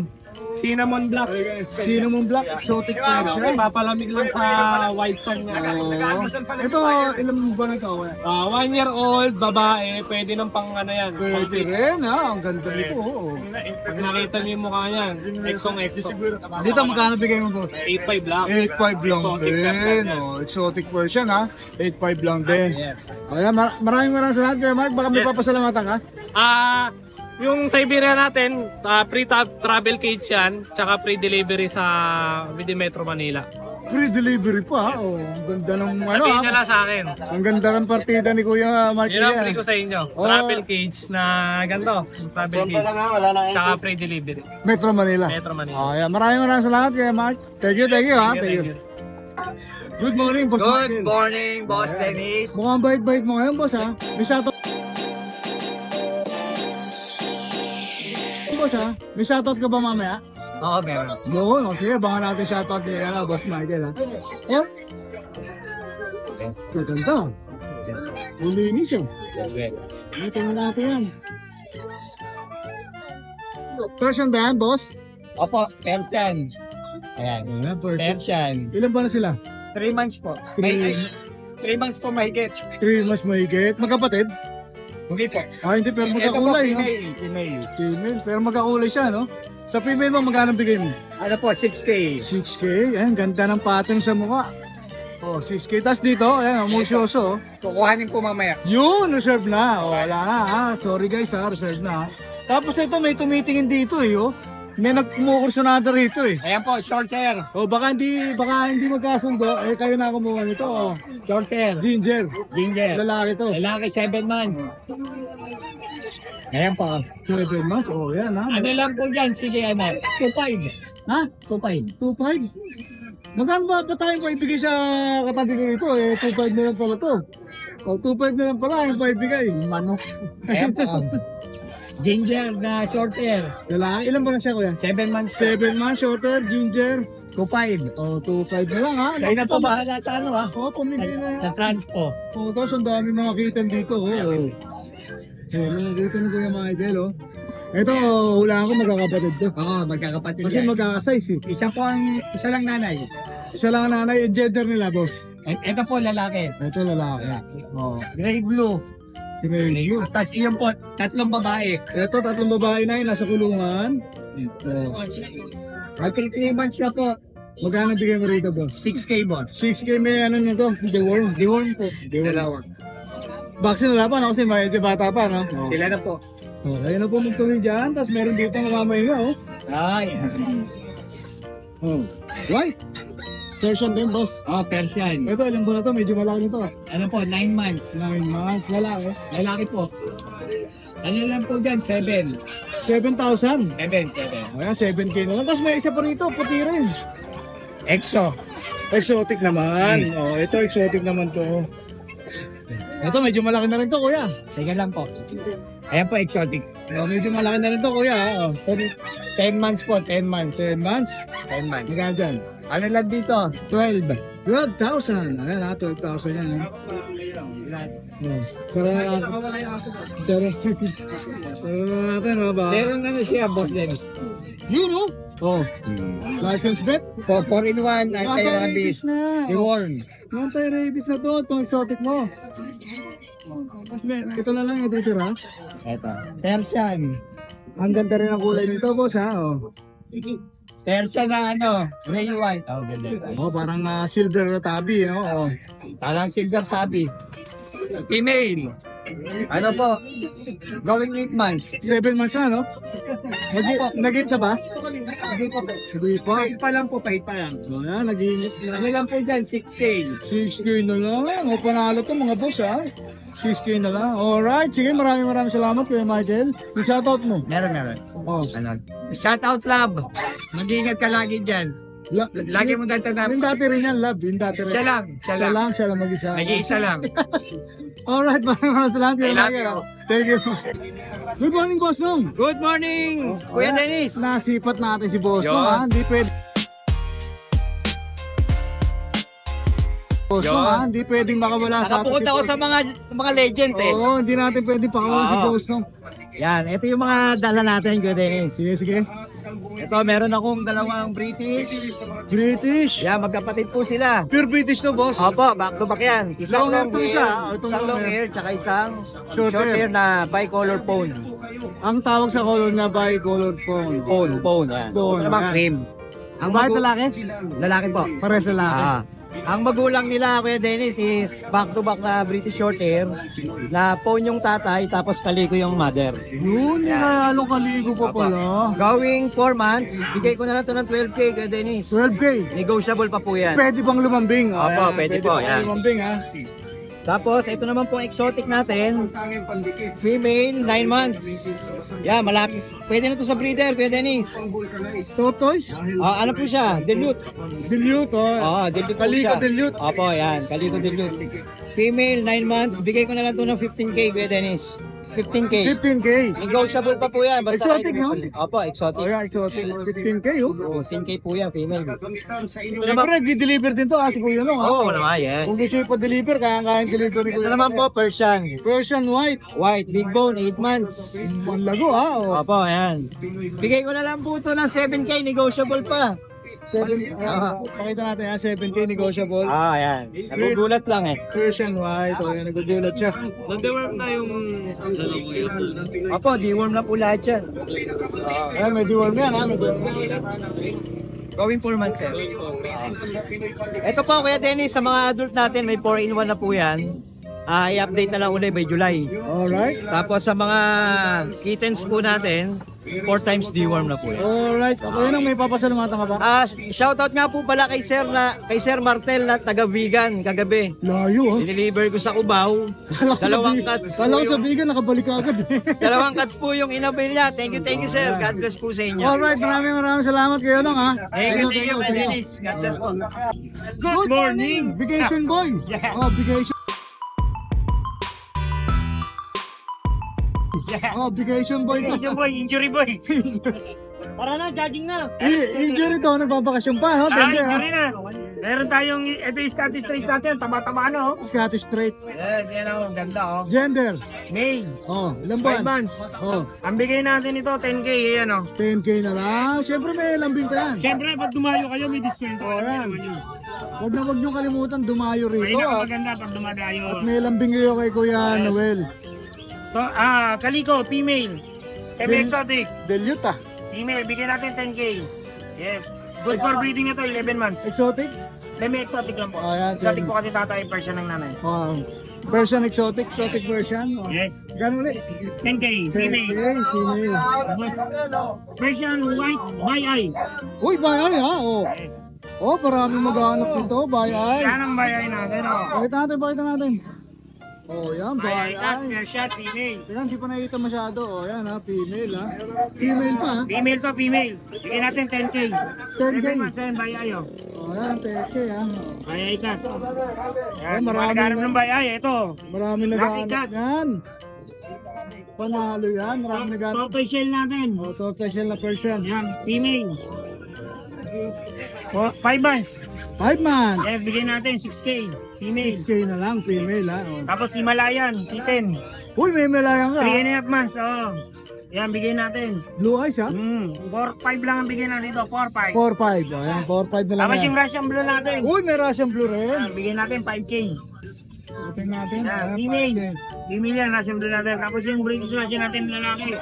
[SPEAKER 3] Cinnamon black.
[SPEAKER 2] Cinnamon black, exotic Persian.
[SPEAKER 3] Papalamig lang sa white sun niya.
[SPEAKER 2] Oh. Ito, ilang buwan na ito?
[SPEAKER 3] 1 year old, babae, pwede ng pang ano yan.
[SPEAKER 2] Pwede rin, ha? Ang ganda nito, oh.
[SPEAKER 3] Pag nakita niyo yung mukha niyan, exong exo.
[SPEAKER 2] Dito, magkano bigay mo, boss?
[SPEAKER 3] 8.5 lang.
[SPEAKER 2] 8.5 lang
[SPEAKER 3] Exotic
[SPEAKER 2] din.
[SPEAKER 3] Persian.
[SPEAKER 2] Oh, exotic Persian, ha? 8.5 lang din.
[SPEAKER 3] Yes.
[SPEAKER 2] Ayan, maraming salamat, Kuya Mark. Baka may
[SPEAKER 3] Yes.
[SPEAKER 2] papasalamatan ka?
[SPEAKER 3] Yung Siberia natin, free travel cage yan, tsaka free delivery sa within Metro Manila.
[SPEAKER 2] Free delivery pa, ha? Oh, ang ganda ng ano,
[SPEAKER 3] Sabihin nyo
[SPEAKER 2] ha?
[SPEAKER 3] lang sa akin.
[SPEAKER 2] Ang ganda ng partida ni Kuya Mark.
[SPEAKER 3] Yun ang
[SPEAKER 2] yan.
[SPEAKER 3] free ko sa inyo.
[SPEAKER 2] Oh.
[SPEAKER 3] Travel cage na ganito. Travel cage. Tsaka free delivery.
[SPEAKER 2] Metro Manila.
[SPEAKER 3] Metro Manila.
[SPEAKER 2] Ayan, maraming salamat, Kuya Mark. Thank you, ha? Thank you. Good morning, Boss Michael.
[SPEAKER 8] Good morning, Boss Dennis.
[SPEAKER 2] Mukhang bait-bait mo ngayon, boss, ha? May shoutout. Boss, ha? May shoutout ka ba mamaya?
[SPEAKER 8] Oo, meron.
[SPEAKER 2] Yun, o sige, baka natin shoutout ni Boss Michael, ha? Oh? Maganda. Ulinis, eh. Ito na natin yan. Persian ba yan, boss?
[SPEAKER 8] Opo, Persian. Ayan.
[SPEAKER 2] Ayan,
[SPEAKER 8] Persian.
[SPEAKER 2] Ilan ba na sila?
[SPEAKER 8] 3 months po. 3 months po mahigit.
[SPEAKER 2] 3 mas mahigit. Magkapatid?
[SPEAKER 8] Hindi po.
[SPEAKER 2] Hindi, pero
[SPEAKER 8] Ito po,
[SPEAKER 2] magkakulay, no?
[SPEAKER 8] female.
[SPEAKER 2] Female, pero magkakulay siya, no? Sa female mo, magkano bigay mo?
[SPEAKER 8] Ano po, 6K.
[SPEAKER 2] 6K. Ayan, ganda ng pattern sa mukha. Oh, 6K. Tapos dito, ayan, musyoso.
[SPEAKER 8] Kukuhanin po mamaya.
[SPEAKER 2] Yun, reserve na. Oh, wala na, ha? Sorry guys, ha? Reserve na, ha? Tapos ito, may tumitingin dito, eh, oh. May nagkumukursunada rito, eh.
[SPEAKER 8] Ayan po, short hair.
[SPEAKER 2] Oh, baka hindi magkasundo, eh, kayo na kumuha nito, oh.
[SPEAKER 8] Short hair.
[SPEAKER 2] Ginger.
[SPEAKER 8] Ginger.
[SPEAKER 2] Lalaki to.
[SPEAKER 8] Lalaki, 7 months. Ayan po.
[SPEAKER 2] 7 months, oh, yan, ha?
[SPEAKER 8] Ano lang po dyan? Sige, ano? 2.5.
[SPEAKER 2] Ha?
[SPEAKER 8] 2.5.
[SPEAKER 2] 2.5? Magkano ba tayo ko ibigay sa katabi ko rito? Eh, 2.5 na lang pala to. O, 2.5 na lang pala, yung paibigay. Manok.
[SPEAKER 8] Ayan po. Ginger na short hair.
[SPEAKER 2] Lalaki, ilan ba na siya, kuya?
[SPEAKER 8] 7 months.
[SPEAKER 2] 7 months, shorter, ginger.
[SPEAKER 8] 2.5.
[SPEAKER 2] O, 2.5 na lang, ha?
[SPEAKER 8] Kayo na po bahala sa ano ha?
[SPEAKER 2] O, pamili na
[SPEAKER 8] Sa
[SPEAKER 2] yan.
[SPEAKER 8] transpo.
[SPEAKER 2] O, tapos ang dami mga kitan dito, oh. Meron na dito ni Kuya Michael, oh. Ito, hula ako magkakapatid to.
[SPEAKER 8] Oo, magkakapatid
[SPEAKER 2] Kasi
[SPEAKER 8] yan.
[SPEAKER 2] magkakasize, eh.
[SPEAKER 8] Isa lang nanay.
[SPEAKER 2] Isa lang ang nanay, gender nila, boss.
[SPEAKER 8] Ito po lalaki.
[SPEAKER 2] Ito, lalaki. Oh.
[SPEAKER 8] Gray blue.
[SPEAKER 2] Gray.
[SPEAKER 8] Tapos iyon po, 3 babae.
[SPEAKER 2] Ito, 3 babae na yun, nasa kulungan.
[SPEAKER 8] At 3 months na po,
[SPEAKER 2] Magkano bigay mo rito, boss?
[SPEAKER 8] 6K boss.
[SPEAKER 2] 6K may ano na to, deworm.
[SPEAKER 8] Deworm po. Dalawa.
[SPEAKER 2] Vaccine wala pa, no? Kasi medyo bata pa, no? Oh.
[SPEAKER 8] Sila na po.
[SPEAKER 2] Oh, ayun na po magtuloy dyan, tapos meron dito ng mamahinga, oh.
[SPEAKER 8] Ay.
[SPEAKER 2] Oh. Right. Persian din, boss.
[SPEAKER 8] Oh, Persian.
[SPEAKER 2] Ito, ilang buwan na to, medyo malaki nito.
[SPEAKER 8] Ano po, 9 months.
[SPEAKER 2] 9 months, lalaki.
[SPEAKER 8] Lalaki po. Ano lang po dyan, 7.
[SPEAKER 2] 7,000.
[SPEAKER 8] 7.
[SPEAKER 2] Ayan, 7K na lang. Tapos may isa pa rito, puti rin.
[SPEAKER 8] EXO.
[SPEAKER 2] Exotic naman. Oh, ito exotic naman to. Ito, medyo malaki na rin to, kuya.
[SPEAKER 8] Teka lang po. Ayan po, exotic.
[SPEAKER 2] Oh, medyo malaki na rin to, kuya. Oh.
[SPEAKER 8] 10 months po, 10 months.
[SPEAKER 2] 10 months.
[SPEAKER 8] 10 months.
[SPEAKER 2] Magkano dyan?
[SPEAKER 8] Ano lang dito? 12.
[SPEAKER 2] 12,000. Ayan ha, 12,000 yan. Ha? Oh. Sarap. Sarap natin, ha ba?
[SPEAKER 8] Meron ano siya, boss din.
[SPEAKER 2] Yun, oh. Oh. License bet?
[SPEAKER 8] 4-in-1, anti-rabies.
[SPEAKER 2] na.
[SPEAKER 8] Deworm.
[SPEAKER 2] Anti-rabies na to. Itong exotic mo. Ito na lang yung titira.
[SPEAKER 8] Ito. Persian.
[SPEAKER 2] Ang ganda rin ang kulay nito, boss, ha? Oh.
[SPEAKER 8] Persian na ano, gray white. Oh, ganda ito.
[SPEAKER 2] Oh, parang silver na tabi, no? Oh.
[SPEAKER 8] Parang silver tabby. Female. Ano po? Going 8 months.
[SPEAKER 2] 7 months na, no? Nag-hit na ba?
[SPEAKER 8] Hindi po.
[SPEAKER 2] Hindi pa.
[SPEAKER 8] Pahit pa lang po, pahit pa lang.
[SPEAKER 2] So, yan, nag-iinit na.
[SPEAKER 8] Ano lang po dyan, 6K.
[SPEAKER 2] 6K na lang. O, panalo to mga boss, ha? 6K na lang. Alright, sige, maraming salamat Kuya Michael. Yung shoutout mo.
[SPEAKER 8] Meron.
[SPEAKER 2] Oh.
[SPEAKER 8] Ano? Shout out love. Mag-ingat ka lagi dyan. Lagi mo tatandaan.
[SPEAKER 2] Yung dati rin yan, love. Yung dati rin.
[SPEAKER 8] Siya lang
[SPEAKER 2] mag-isa.
[SPEAKER 8] Nag-iisa lang.
[SPEAKER 2] Alright, maraming salamat Kuya
[SPEAKER 8] I love
[SPEAKER 2] Michael.
[SPEAKER 8] you.
[SPEAKER 2] Thank you. Good morning, Boss Nong.
[SPEAKER 3] Good morning, Kuya Dennis.
[SPEAKER 2] Nasipat natin si Boss Nong, ha? Hindi pwede. Boss Nong, ha? Hindi pwedeng makawala sa atin
[SPEAKER 3] Nakapukot ako sa mga legend eh.
[SPEAKER 2] Oo, hindi natin pwedeng pakawala si Boss Nong.
[SPEAKER 3] Yan, ito yung mga dala natin, Kuya Dennis.
[SPEAKER 2] Sige.
[SPEAKER 3] Ito, meron akong dalawang British.
[SPEAKER 2] British.
[SPEAKER 3] Yan, magkapatid po sila.
[SPEAKER 2] Pure British to, boss.
[SPEAKER 3] Opo, back to back yan. Isang
[SPEAKER 2] Long hair
[SPEAKER 3] long
[SPEAKER 2] to
[SPEAKER 3] hair,
[SPEAKER 2] isa.
[SPEAKER 3] isang long hair, tsaka isang
[SPEAKER 2] Short
[SPEAKER 3] short
[SPEAKER 2] hair.
[SPEAKER 3] hair na bicolor phone.
[SPEAKER 2] Ang tawag sa color na bi-colored phone.
[SPEAKER 3] Phone, yan.
[SPEAKER 2] Phone,
[SPEAKER 3] Ito naman
[SPEAKER 2] yan.
[SPEAKER 3] cream.
[SPEAKER 2] Ang bakit lalaki?
[SPEAKER 3] Lalaki po.
[SPEAKER 2] Pares lalaki.
[SPEAKER 3] Ang magulang nila, Kuya Dennis, is back-to-back na British short hair na phone yung tatay, tapos kaliko yung mother.
[SPEAKER 2] Yun, halong kaligo pa pala.
[SPEAKER 3] Going 4 months, bigay ko na lang ito ng 12K, Kuya Dennis.
[SPEAKER 2] 12K.
[SPEAKER 3] Negotiable pa po yan.
[SPEAKER 2] Pwede bang lumambing?
[SPEAKER 3] Opo,
[SPEAKER 2] Ayan,
[SPEAKER 3] pwede po,
[SPEAKER 2] bang
[SPEAKER 3] yan.
[SPEAKER 2] lumambing, ha?
[SPEAKER 3] Tapos, ito naman po exotic natin. Female, 9 months. Yeah, malapit. Pwede na to sa breeder, Kuya Dennis.
[SPEAKER 2] Tortoise?
[SPEAKER 3] Ano po siya? Dilute.
[SPEAKER 2] Dilute, oh.
[SPEAKER 3] Dilute po
[SPEAKER 2] Kaliko
[SPEAKER 3] siya.
[SPEAKER 2] dilute.
[SPEAKER 3] Opo, yan. Kaliko dilute. Female, 9 months. Bigay ko na lang to ng 15K, Kuya Dennis. 15K.
[SPEAKER 2] 15K.
[SPEAKER 3] Negotiable pa po yan.
[SPEAKER 2] Exotic, no?
[SPEAKER 3] Opo, exotic.
[SPEAKER 2] Oh, yeah, exotic. 15K, oh.
[SPEAKER 3] 15K po yan, female.
[SPEAKER 2] Siyempre, nag-deliver din to, si Kuya Nong, ha?
[SPEAKER 3] Oo naman, yes.
[SPEAKER 2] Kung gusto yung pa-deliver, kaya-kayang deliver ni Kuya
[SPEAKER 3] Ito naman po, Persian.
[SPEAKER 2] Persian white.
[SPEAKER 3] White, big bone, 8 months.
[SPEAKER 2] Ang lago, ha? Oh.
[SPEAKER 3] Opo, yan. Bigay ko na lang po ito ng 7K, negotiable pa.
[SPEAKER 2] Pakita natin, ha? 7K negotiable.
[SPEAKER 3] Yan. Nagugulat lang eh.
[SPEAKER 2] Persian white. O, yan, nagugulat siya.
[SPEAKER 8] Nag-deworm na yung
[SPEAKER 3] Opo, deworm na po lahat yan.
[SPEAKER 2] Ayan, may deworm yan, ha? May deworm.
[SPEAKER 3] Going 4 months eh. Ito po, Kuya Dennis, sa mga adult natin, may 4-in-1 na po yan. I-update na lang ulit by July.
[SPEAKER 2] Alright.
[SPEAKER 3] Tapos sa mga kittens po natin, 4 times deworm na po yan.
[SPEAKER 2] Alright. Kuya Nong, may papasalamatan ka ba?
[SPEAKER 3] Shoutout nga po pala kay Sir Martel na taga-vegan kagabi.
[SPEAKER 2] Layo, ha?
[SPEAKER 3] Dineliver ko sa Cubao. Dalawang cats po
[SPEAKER 2] Kala ko sa
[SPEAKER 3] yung,
[SPEAKER 2] bigan, nakabalik ka agad.
[SPEAKER 3] dalawang cats po yung inabil niya. Thank you sir. God bless po sa inyo.
[SPEAKER 2] Alright, maraming salamat kayo Nong, ha?
[SPEAKER 3] Thank you, Dennis. God bless po.
[SPEAKER 2] Good morning! Vacation boy! Oh, vacation. Oh, vacation boy.
[SPEAKER 8] injury boy. Tara na, jogging na.
[SPEAKER 2] Injury to, nagbabakasyon pa, no? Tende, ha?
[SPEAKER 8] Injury na. Meron tayong, ito yung Scottish Straight natin, tama-tama ano.
[SPEAKER 2] Scottish straight.
[SPEAKER 3] Yes, yan ang ganda oh.
[SPEAKER 2] Gender.
[SPEAKER 8] Male,
[SPEAKER 2] Oh, ilang
[SPEAKER 8] 5
[SPEAKER 2] buwan?
[SPEAKER 8] months.
[SPEAKER 2] Oh,
[SPEAKER 8] Ang bigay natin ito, 10K, yan o.
[SPEAKER 2] 10K na lang. Siyempre may lambing ka yan.
[SPEAKER 8] Siyempre, pag dumayo kayo, may discount.
[SPEAKER 2] Oh, yan. Huwag nyo kalimutan dumayo rito. At
[SPEAKER 8] Maganda pag dumadayo.
[SPEAKER 2] may lambing kayo kay Kuya Noel.
[SPEAKER 8] So, kaliko, female. Semi-exotic.
[SPEAKER 2] Dilute, ah.
[SPEAKER 8] Female, bigyan natin 10K. Yes. Good for breeding ito, 11 months.
[SPEAKER 2] Exotic?
[SPEAKER 8] Semi-exotic lang po.
[SPEAKER 2] Oh, yan,
[SPEAKER 8] Exotic
[SPEAKER 2] semi.
[SPEAKER 8] po kasi tatay, Persian ng nanay.
[SPEAKER 2] Oh, Persian exotic version. Oh.
[SPEAKER 8] Yes.
[SPEAKER 2] Gano'n ulit?
[SPEAKER 8] 10K, female.
[SPEAKER 2] 10K, female.
[SPEAKER 8] Persian white, by eye.
[SPEAKER 2] Uy, bayay, ha? Oh. Oh, maraming maghanap nito, bayay.
[SPEAKER 8] Yan ang by eye natin, o.
[SPEAKER 2] Pakita natin. Oh, yan,
[SPEAKER 8] By eye cat,
[SPEAKER 2] bayay.
[SPEAKER 8] Persian, female.
[SPEAKER 2] Yan, di pa nakita masyado. Oh, yan ha, female ha. Female pa ha.
[SPEAKER 8] Female to, female. Bigyan natin 10K.
[SPEAKER 2] 10K.
[SPEAKER 8] 7 months yan, by eye, o.
[SPEAKER 2] Oh, yan, teke ha.
[SPEAKER 8] By eye cat. Yan,
[SPEAKER 2] marami
[SPEAKER 8] naghanap
[SPEAKER 2] na.
[SPEAKER 8] ng by eye, ito.
[SPEAKER 2] Maraming
[SPEAKER 8] Lucky
[SPEAKER 2] naghanap
[SPEAKER 8] cat.
[SPEAKER 2] yan. Panalo yan, maraming naghanap.
[SPEAKER 8] Tortoise shell natin.
[SPEAKER 2] Oh, tortoise shell na Persian.
[SPEAKER 8] Yan, female. 5 months.
[SPEAKER 2] 5 months.
[SPEAKER 8] Yes, bigyan natin 6K. Female.
[SPEAKER 2] 6K na lang, female ha. Oh.
[SPEAKER 8] Tapos Himalayan, kitten.
[SPEAKER 2] Uy, may melayang ka ha.
[SPEAKER 8] 3.5 months, oh. Yan, bigyan natin.
[SPEAKER 2] Blue eyes ha.
[SPEAKER 8] 4-5 lang ang bigyan natin dito, 4-5.
[SPEAKER 2] 4-5. Oh, yan, 4-5 na lang
[SPEAKER 8] Tapos
[SPEAKER 2] yan.
[SPEAKER 8] yung Russian blue natin.
[SPEAKER 2] Uy, may Russian blue rin.
[SPEAKER 8] Yan, bigyan natin 5K.
[SPEAKER 2] Open natin.
[SPEAKER 5] Email. Email yan, nasimple natin. Tapos yung British Russian natin lalaki.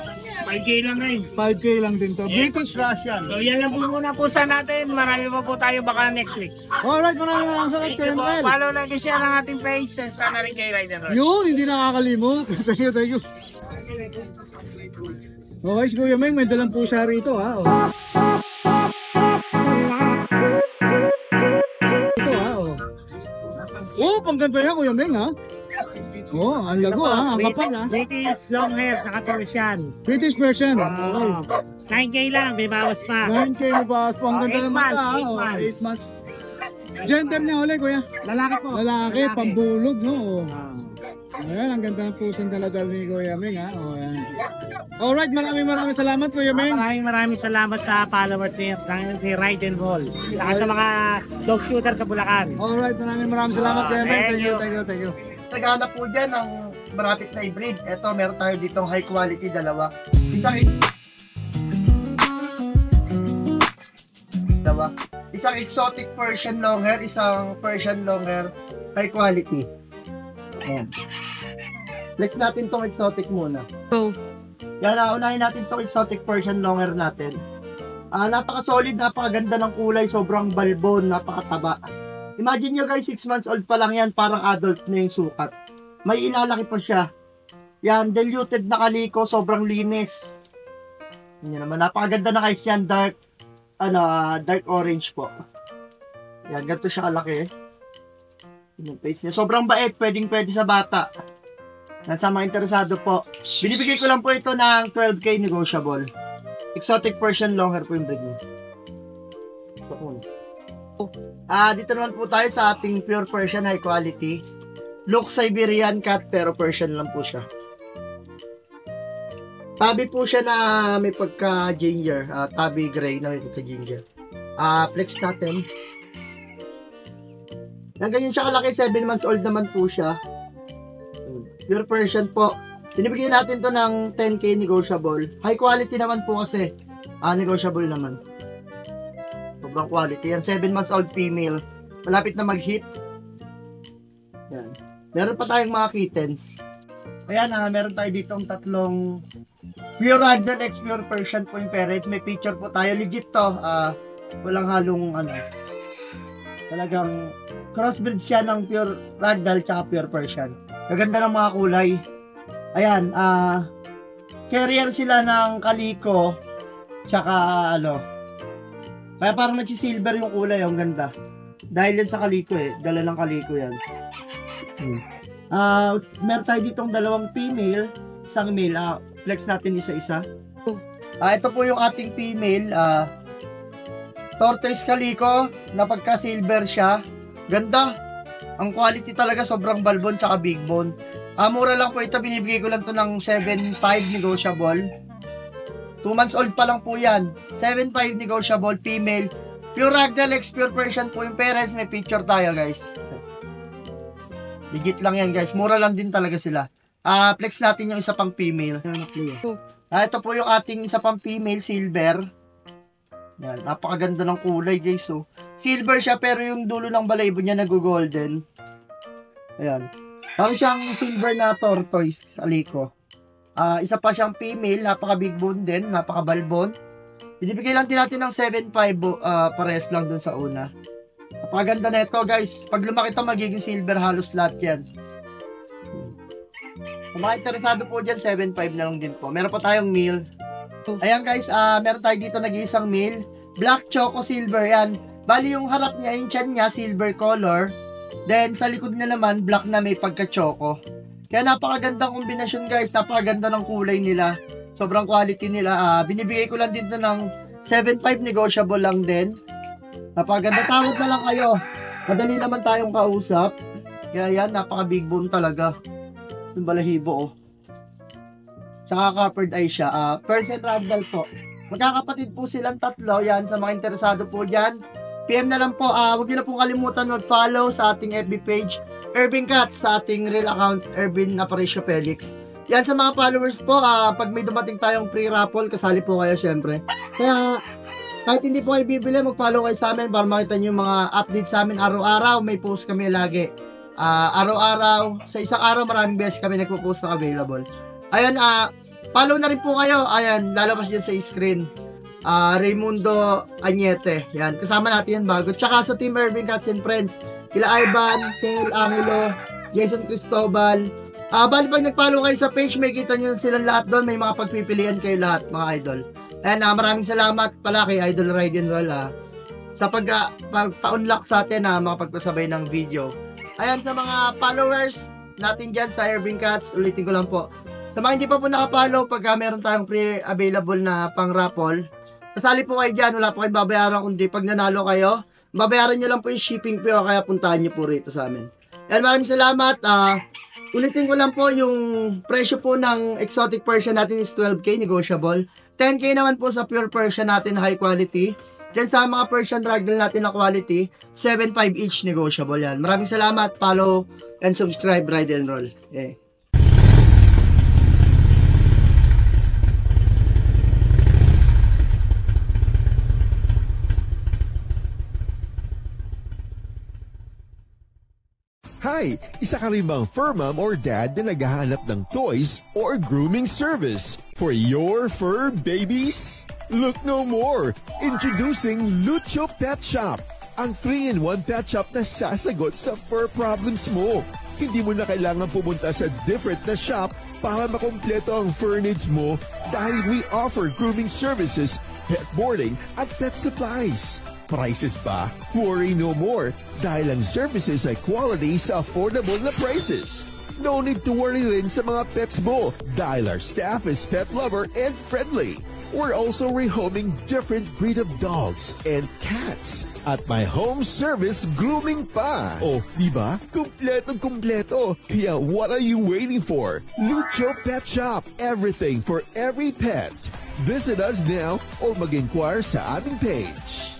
[SPEAKER 5] 5K lang rin.
[SPEAKER 2] 5K lang din to. British Russian.
[SPEAKER 5] So yan lang po muna po sa natin. Marami pa po tayo baka next week.
[SPEAKER 2] Alright, maraming salamat
[SPEAKER 5] Thank you po.
[SPEAKER 2] Kenrel.
[SPEAKER 5] Follow like and share ang ating page. Sesta na rin kay Rider Road.
[SPEAKER 2] Yun, hindi nakakalimot. Thank you, thank you. Okay, si Kuya Meng, may dalang pusa rito ha. Oh. Ito ha, oh. Oh, pangganda yan Kuya Meng ha. Oh, ang lago ha, ang kapal ha.
[SPEAKER 5] British long hair sa Persian.
[SPEAKER 2] British version. Okay.
[SPEAKER 5] 9K lang, may bawas pa.
[SPEAKER 2] 9K mo ba? Ang ganda
[SPEAKER 5] Eight
[SPEAKER 2] naman
[SPEAKER 5] months,
[SPEAKER 2] ha.
[SPEAKER 5] 8
[SPEAKER 2] Oh,
[SPEAKER 5] months.
[SPEAKER 2] 8 months. Gender niya ulit Kuya.
[SPEAKER 5] Lalaki po.
[SPEAKER 2] Lalaki, pambulog no. Oh. Ayan, ang ganda ng pusang daladal ni Kuya Meng ha. Oh, ayan. Alright, maraming salamat Kuya Meng.
[SPEAKER 5] Maraming salamat sa followers ni Ride and Roll. Saka sa mga dog shooter sa Bulacan.
[SPEAKER 2] Alright, maraming salamat Kuya Meng. Thank you, thank you, thank you.
[SPEAKER 9] Naghanap po dyan ng marapit na hybrid. Ito, meron tayo ditong high quality, dalawa. Isang exotic Persian long hair, isang Persian long hair, high quality. Ayan. Let's natin tong exotic muna. Yan, unahin natin tong exotic Persian long hair natin. Napaka-solid, napakaganda ng kulay, sobrang balbon, napakataba. Imagine nyo guys, 6 months old pa lang yan, parang adult na yung sukat. May ilalaki pa siya. Yan, diluted na kaliko, sobrang linis. Yan naman, napakaganda na guys yan, dark orange po. Yan, ganito siya kalaki. Yung face niya. Sobrang bait, pwede sa bata. Yan, sa mga interesado po. Binibigay ko lang po ito ng 12K negotiable. Exotic Persian long hair po yung breed niya. Ito po. Dito naman po tayo sa ating pure Persian high quality. Look Siberian cat pero Persian lang po siya. Tabi po siya na may pagka ginger, tabi gray na may pagka ginger. Flex natin. Yan, ganyan siya kalaki, 7 months old naman po siya. Pure Persian po. Binibigyan natin to ng 10K negotiable. High quality naman po kasi. Negotiable naman. Sobrang quality. Yan, 7 months old female. Malapit na mag-hit. Yan. Meron pa tayong mga kittens. Ayan, meron tayo ditong tatlong pure Ragdoll X pure Persian po yung parents. May picture po tayo. Legit to. Walang halong talagang crossbreed siya ng pure Ragdoll tsaka pure Persian. Gaganda ng mga kulay. Ayan, carrier sila ng kaliko tsaka kaya parang nagsisilver yung kulay, ang ganda. Dahil yan sa kaliko dala ng kaliko yan. Meron tayo ditong dalawang female, isang male. Flex natin isa-isa. Ito po yung ating female, tortoise kaliko, na pagka-silver siya. Ganda. Ang quality talaga, sobrang balbon tsaka big bone. Mura lang po ito, binibigay ko lang to ng 7.5 negotiable. 2 months old pa lang po yan. 7.5 negotiable, female. Pure Ragdoll X, pure Persian po yung parents. May picture tayo guys. Legit lang yan guys. Mura lang din talaga sila. Flex natin yung isa pang female. Ito po yung ating isa pang female, silver. Yan, napakaganda ng kulay guys. Silver siya pero yung dulo ng balayibo niya nag-golden. Ayan. Parang siyang silver na tortoise, kaliko. Isa pa siyang female, napaka big bone din, napaka balbon. Binibigay lang din natin ng 7.5, parehas lang dun sa una. Napakaganda na ito guys. Pag lumaki ito, magiging silver halos lahat yan. Kung mga interesado po dyan, 7.5 na lang din po. Meron pa tayong male. Ayan guys, meron tayo dito nag-iisang male. Black choco silver yan. Bali yung harap niya, yung chan niya, silver color. Then sa likod na naman, black na may pagka-choco. Kaya napakagandang kombinasyon guys, napakaganda ng kulay nila. Sobrang quality nila. Binibigay ko lang din to ng 7.5 negotiable lang din. Napakaganda, tawag na lang kayo. Madali naman tayong kausap. Kaya yan, napaka big bone talaga. Yung balahibo Tsaka covered eye siya. Persian Ragdoll po. Magkakapatid po silang tatlo. Yan, sa mga interesado po dyan. PM na lang po. Huwag niyo na pong kalimutan mag-follow sa ating FB page, Irving Cat, sa ating real account, Irving Aparicio Felix. Yan, sa mga followers po, pag may dumating tayong pre-raffle, kasali po kayo syempre. Kaya, kahit hindi po kayo bibili, mag-follow kayo sa amin para makita nyo yung mga updates sa amin araw-araw. May post kami lagi. Araw-araw, sa isang araw maraming beses kami nagpo-post ng available. Ayan, follow na rin po kayo. Ayan, lalabas dyan sa screen. Raymundo Añete. Yan, kasama natin yan bago. Tsaka sa Team Irving Cats and Friends, kila Ivan, Kel Angelo, Jason Cristobal. Bali pag nag-follow kayo sa page, may kita nyo silang lahat doon. May mga pagpipilian kayo lahat, mga idol. Ayan, maraming salamat pala kay Idol Ride and Roll sa pagpa-unlock sa atin makapagpasabay ng video. Ayan, sa mga followers natin dyan sa Irving Cats, ulitin ko lang po. Sa mga hindi pa po nakapollow, pagka meron tayong pre-available na pang-raffle, kasali po kayo dyan, wala po kayong babayaran, kundi pag nanalo kayo, babayaran nyo lang po yung shipping fee o kaya puntahan nyo po rito sa amin. Ayan, maraming salamat. Ulitin ko lang po, yung presyo po ng exotic Persian natin is 12K, negotiable. 10K naman po sa pure Persian natin, high quality. Then sa mga Persian ragdoll natin na quality, 7.5 each, negotiable yan. Maraming salamat, follow and subscribe, Ride and Roll. Okay.
[SPEAKER 10] Hi! Isa ka rin bang fur mom or dad na naghahanap ng toys or grooming service for your fur babies? Look no more! Introducing Lucho Pet Shop, ang 3-in-1 pet shop na sasagot sa fur problems mo. Hindi mo na kailangan pumunta sa different na shop para makompleto ang fur needs mo dahil we offer grooming services, pet boarding at pet supplies. Prices ba? Worry no more dahil ang services ay quality sa affordable na prices. No need to worry rin sa mga pets mo dahil our staff is pet lover and friendly. We're also rehoming different breed of dogs and cats at my home service grooming pa. Oh, diba? Kumpletong-kumpleto. Kaya what are you waiting for? Lucho Pet Shop. Everything for every pet. Visit us now or mag-inquire sa aming page.